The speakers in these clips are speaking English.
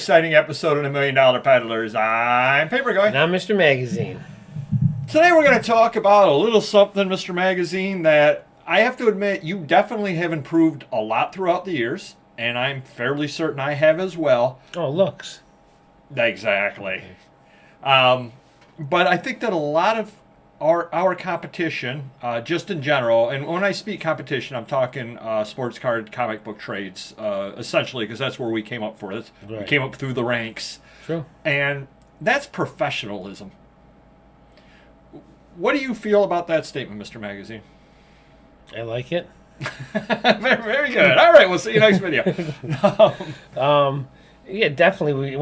exciting episode of the $1 Million Peddlers. I'm Paper Guy. And I'm Mr. Magazine. Today we're going to talk about a little something, Mr. Magazine, that I have to admit you definitely have improved a lot throughout the years, and I'm fairly certain I have as well. Oh, looks. Exactly. But I think that a lot of our competition, just in general, and when I speak competition, I'm talking sports card, comic book trades, essentially, because that's where we came up for this. Right. We came up through the ranks. True. And that's professionalism. What do you feel about that statement, Mr. Magazine? I like it. very, very good. All right, we'll see you next video. Yeah, definitely.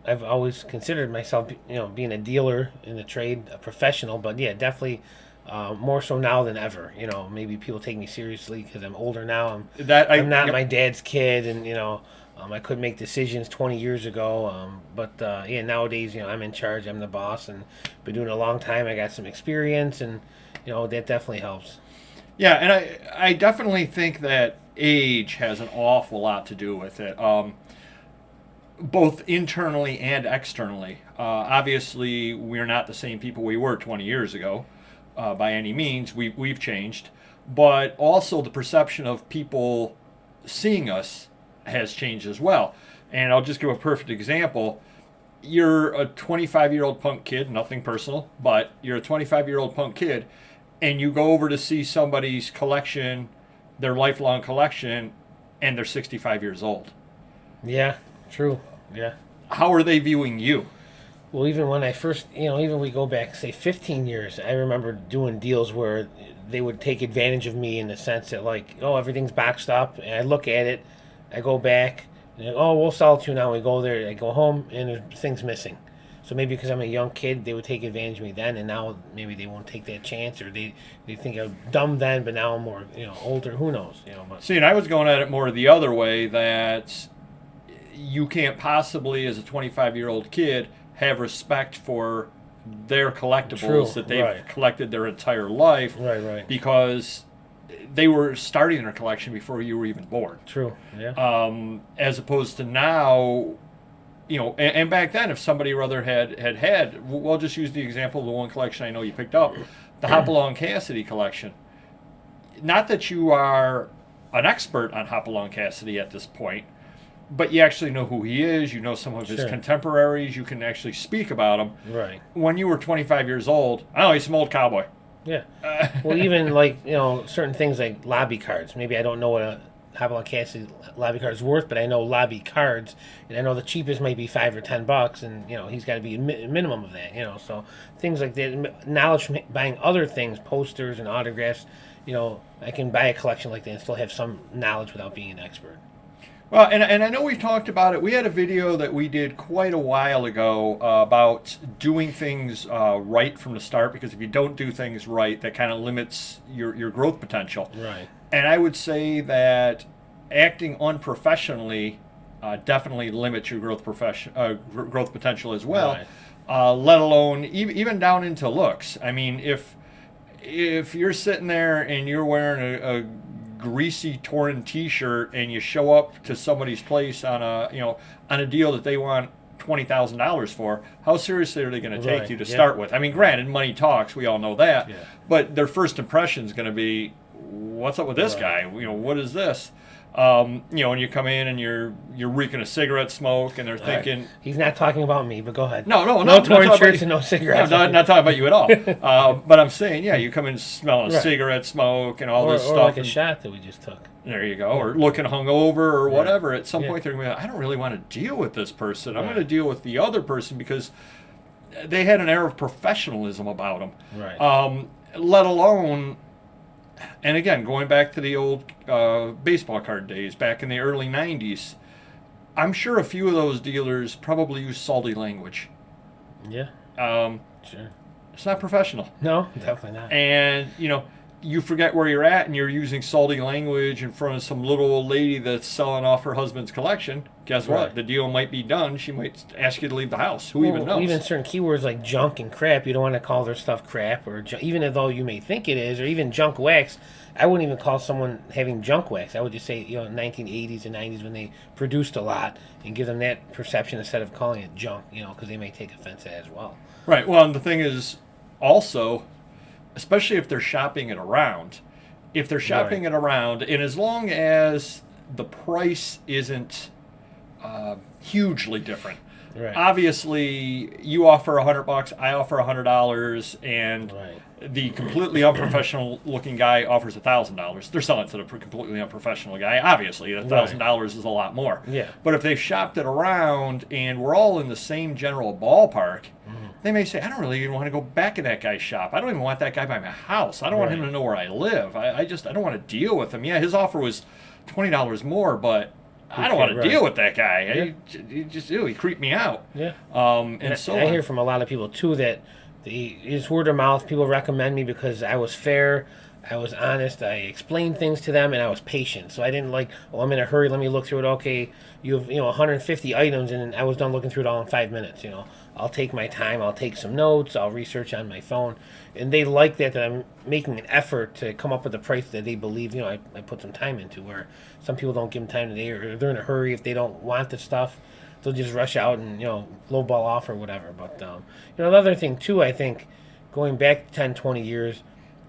I've always considered myself, being a dealer in the trade, a professional. But yeah, definitely more so now than ever. Maybe people take me seriously because I'm older now. I'm not my dad's kid, and I couldn't make decisions 20 years ago. But nowadays, I'm in charge. I'm the boss, and been doing it a long time. I got some experience, and that definitely helps. Yeah, and I definitely think that age has an awful lot to do with it. Both internally and externally. Obviously, we're not the same people we were 20 years ago, by any means. We've changed. But also the perception of people seeing us has changed as well. And I'll just give a perfect example. You're a 25-year-old punk kid, nothing personal, but you're a 25-year-old punk kid, and you go over to see somebody's collection, their lifelong collection, and they're 65 years old. Yeah, true. Yeah. How are they viewing you? Well, even when I first, even we go back, say, 15 years, I remember doing deals where they would take advantage of me in the sense that, everything's boxed up, and I look at it, I go back, and we'll sell it to you now. We go there, I go home, and there's things missing. So maybe because I'm a young kid, they would take advantage of me then, and now maybe they won't take that chance, or they think I'm dumb then, but now I'm more, older. Who knows? But. See, and I was going at it more the other way, that you can't possibly, as a 25-year-old kid, have respect for their collectibles that they've collected their entire life. Right. Because they were starting their collection before you were even born. True, yeah. As opposed to now, and back then, if somebody rather had, we'll just use the example of the one collection I know you picked up, the Hopalong Cassidy collection. Not that you are an expert on Hopalong Cassidy at this point, but you actually know who he is. You know some of his contemporaries. You can actually speak about him. Right. When you were 25 years old, I know he's some old cowboy. Yeah. Well, even certain things like lobby cards. Maybe I don't know what a Hopalong Cassidy lobby card is worth, but I know lobby cards, and I know the cheapest might be $5 or $10, and he's got to be a minimum of that. So things like that. Knowledge from buying other things, posters and autographs. I can buy a collection like that and still have some knowledge without being an expert. Well, and I know we've talked about it. We had a video that we did quite a while ago about doing things right from the start, because if you don't do things right, that kind of limits your growth potential. Right. And I would say that acting unprofessionally definitely limits your growth potential as well, let alone even down into looks. I mean, if you're sitting there and you're wearing a greasy torn t-shirt and you show up to somebody's place on a deal that they want $20,000 for, how seriously are they going to take you to start with? I mean, granted, money talks, we all know that, but their first impression is going to be, what's up with this guy? What is this? And you come in and you're reeking of cigarette smoke, and they're thinking, he's not talking about me, but go ahead. No torn shirts and no cigarettes. No, not talking about you at all. But I'm saying, you come in smelling cigarette smoke and all this stuff, or like a shot that we just took. There you go, or looking hungover or whatever. At some point, they're going to be like, I don't really want to deal with this person. I'm going to deal with the other person because they had an air of professionalism about them. Right. Let alone. And again, going back to the old baseball card days, back in the early 90s, I'm sure a few of those dealers probably used salty language. Yeah. Sure. It's not professional. No, definitely not. And, you forget where you're at and you're using salty language in front of some little old lady that's selling off her husband's collection, guess what? Right. The deal might be done. She might ask you to leave the house. Who even knows? Even certain keywords like junk and crap, you don't want to call their stuff crap, or even though you may think it is, or even junk wax. I wouldn't even call someone having junk wax. I would just say, 1980s and 90s when they produced a lot, and give them that perception instead of calling it junk, because they may take offense at it as well. Right. Well, and the thing is also, especially if they're shopping it around, and as long as the price isn't hugely different. Right. Obviously, you offer $100, I offer $100, and Right. the completely unprofessional looking guy offers $1,000. They're selling to the completely unprofessional guy. Obviously, $1,000 is a lot more. Yeah. But if they've shopped it around and we're all in the same general ballpark, they may say, I don't really even want to go back in that guy's shop. I don't even want that guy by my house. I don't want him to know where I live. I don't want to deal with him. Yeah, his offer was $20 more, but I don't want to deal with that guy. He creeped me out. Yeah. And so I hear from a lot of people too that it's word of mouth. People recommend me because I was fair, I was honest, I explained things to them, and I was patient. So I didn't I'm in a hurry. Let me look through it. Okay, you have 150 items, and I was done looking through it all in 5 minutes. I'll take my time. I'll take some notes. I'll research on my phone, and they like that I'm making an effort to come up with a price that they believe. I put some time into. Where some people don't give them time today, or they're in a hurry. If they don't want the stuff, they'll just rush out and lowball off or whatever. But another thing too, I think going back 10, 20 years,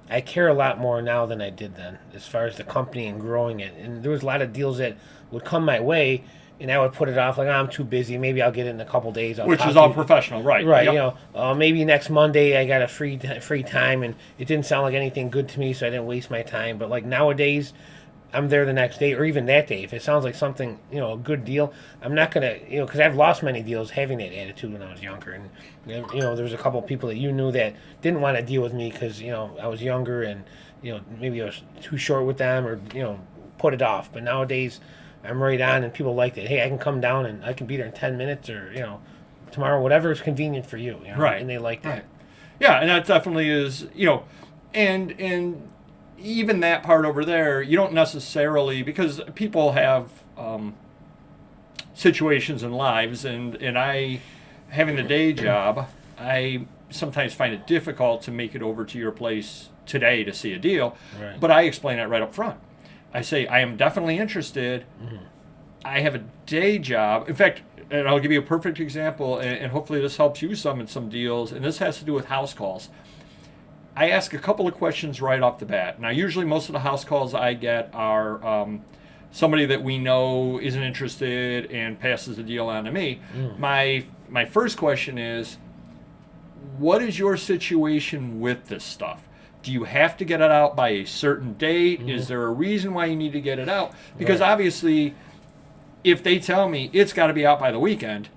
I care a lot more now than I did then as far as the company and growing it. And there was a lot of deals that would come my way, and I would put it off I'm too busy. Maybe I'll get it in a couple days. Which is unprofessional, right? Right. Yep. Maybe next Monday I got a free time, and it didn't sound like anything good to me, so I didn't waste my time. But nowadays, I'm there the next day or even that day. If it sounds like something, a good deal, I'm not going to, because I've lost many deals having that attitude when I was younger. And, there was a couple of people that you knew that didn't want to deal with me because, I was younger and, maybe I was too short with them or, put it off. But nowadays, I'm right on and people like that. Hey, I can come down and I can be there in 10 minutes or, tomorrow, whatever is convenient for you. Right. And they like that. Right. Yeah, and that definitely is, and even that part over there, you don't necessarily, because people have situations in lives, and I, having the day job, I sometimes find it difficult to make it over to your place today to see a deal, Right. but I explain that right up front. I say, I am definitely interested. I have a day job. In fact, and I'll give you a perfect example, and hopefully this helps you some in some deals, and this has to do with house calls. I ask a couple of questions right off the bat. Now, usually most of the house calls I get are somebody that we know isn't interested and passes the deal on to me. My first question is, what is your situation with this stuff? Do you have to get it out by a certain date? Is there a reason why you need to get it out? Because obviously, if they tell me it's got to be out by the weekend,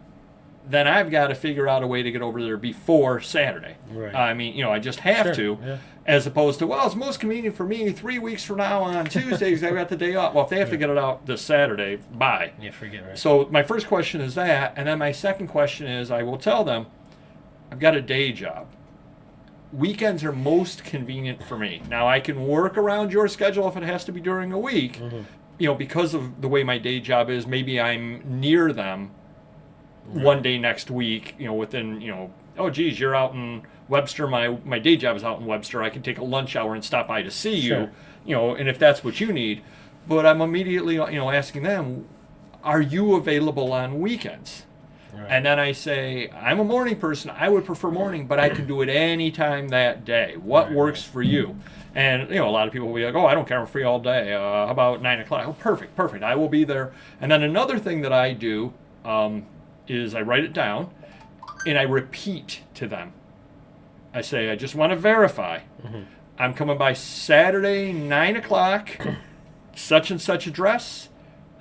then I've got to figure out a way to get over there before Saturday. Right. I mean, I just have to, as opposed to, well, it's most convenient for me 3 weeks from now on Tuesday because I've got the day off. Well, if they have to get it out this Saturday, bye. Yeah, forget it. So my first question is that, and then my second question is I will tell them, I've got a day job. Weekends are most convenient for me. Now, I can work around your schedule if it has to be during a week. Because of the way my day job is, maybe I'm near them one day next week, within, oh, geez, you're out in Webster. My day job is out in Webster. I can take a lunch hour and stop by to see you, and if that's what you need. But I'm immediately, asking them, are you available on weekends? Right. And then I say, I'm a morning person. I would prefer morning, but I can do it any time that day. What works for you? And, a lot of people will be like, oh, I don't care. I'm free all day. How about 9 o'clock? Oh, perfect. I will be there. And then another thing that I do is I write it down and I repeat to them. I say, I just want to verify. I'm coming by Saturday, 9 o'clock, such and such address.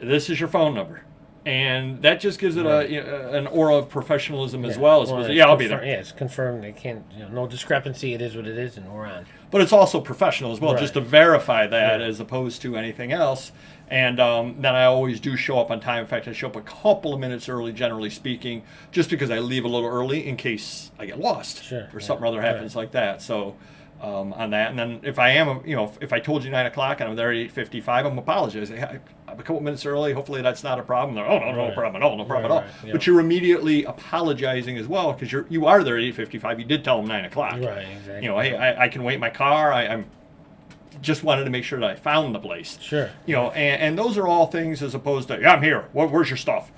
This is your phone number. And that just gives it an aura of professionalism as well. I'll be there. Yeah, it's confirmed. They can't, no discrepancy. It is what it is, and we're on. But it's also professional as well, just to verify that as opposed to anything else. And then I always do show up on time. In fact, I show up a couple of minutes early, generally speaking, just because I leave a little early in case I get lost or something other happens like that. So, on that. And then if I am, if I told you 9 o'clock and I'm there at 8:55, I'm apologizing. Hey, I'm a couple minutes early. Hopefully that's not a problem. They're, oh, no problem at all, no problem at all. Right, yeah. But you're immediately apologizing as well because you are there at 8:55. You did tell them 9 o'clock. Right, exactly. Hey, I can wait in my car. I'm just wanted to make sure that I found the place. Sure. And those are all things as opposed to, yeah, I'm here. Where's your stuff?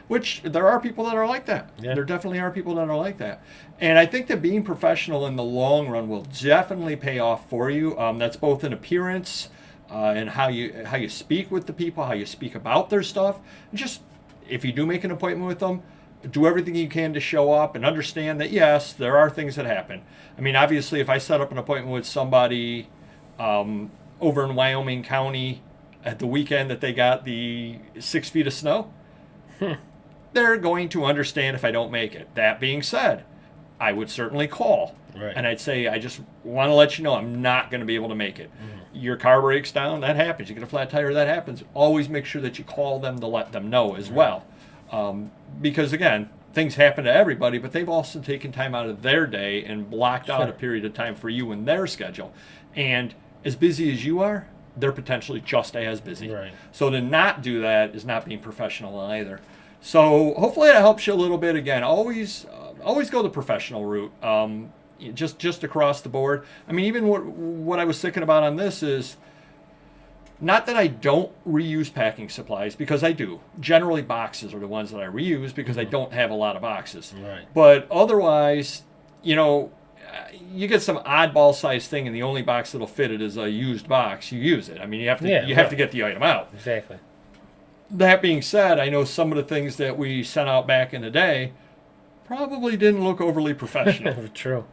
Which there are people that are like that. Yeah. There definitely are people that are like that. And I think that being professional in the long run will definitely pay off for you. That's both in appearance and how you speak with the people, how you speak about their stuff. And just if you do make an appointment with them, do everything you can to show up and understand that, yes, there are things that happen. I mean, obviously, if I set up an appointment with somebody over in Wyoming County at the weekend that they got the 6 feet of snow, they're going to understand if I don't make it. That being said, I would certainly call. Right. And I'd say, I just want to let you know I'm not going to be able to make it. Mm-hmm. Your car breaks down, that happens. You get a flat tire, that happens. Always make sure that you call them to let them know as well. Because, again, things happen to everybody, but they've also taken time out of their day and blocked out a period of time for you in their schedule. And as busy as you are, they're potentially just as busy. Right. So to not do that is not being professional either. So hopefully that helps you a little bit. Again, always go the professional route. Just across the board. I mean, even what I was thinking about on this is not that I don't reuse packing supplies, because I do. Generally, boxes are the ones that I reuse because I don't have a lot of boxes. Right. But otherwise, you get some oddball sized thing and the only box that'll fit it is a used box. You use it. I mean, you have to get the item out. Exactly. That being said, I know some of the things that we sent out back in the day probably didn't look overly professional. True.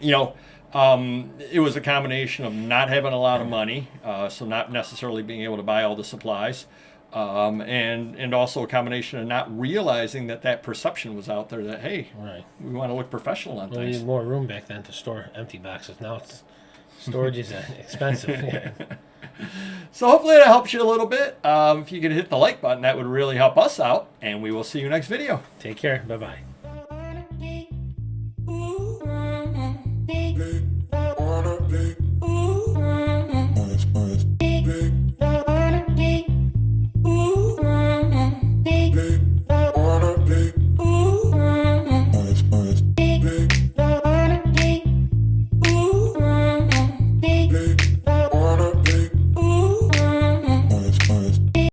It was a combination of not having a lot of money, so not necessarily being able to buy all the supplies, and also a combination of not realizing that perception was out there that, hey, we want to look professional on We things. need more room back then to store empty boxes. Now storage is expensive. Yeah. So hopefully that helps you a little bit. If you could hit the like button, that would really help us out, and we will see you next video. Take care. Bye-bye.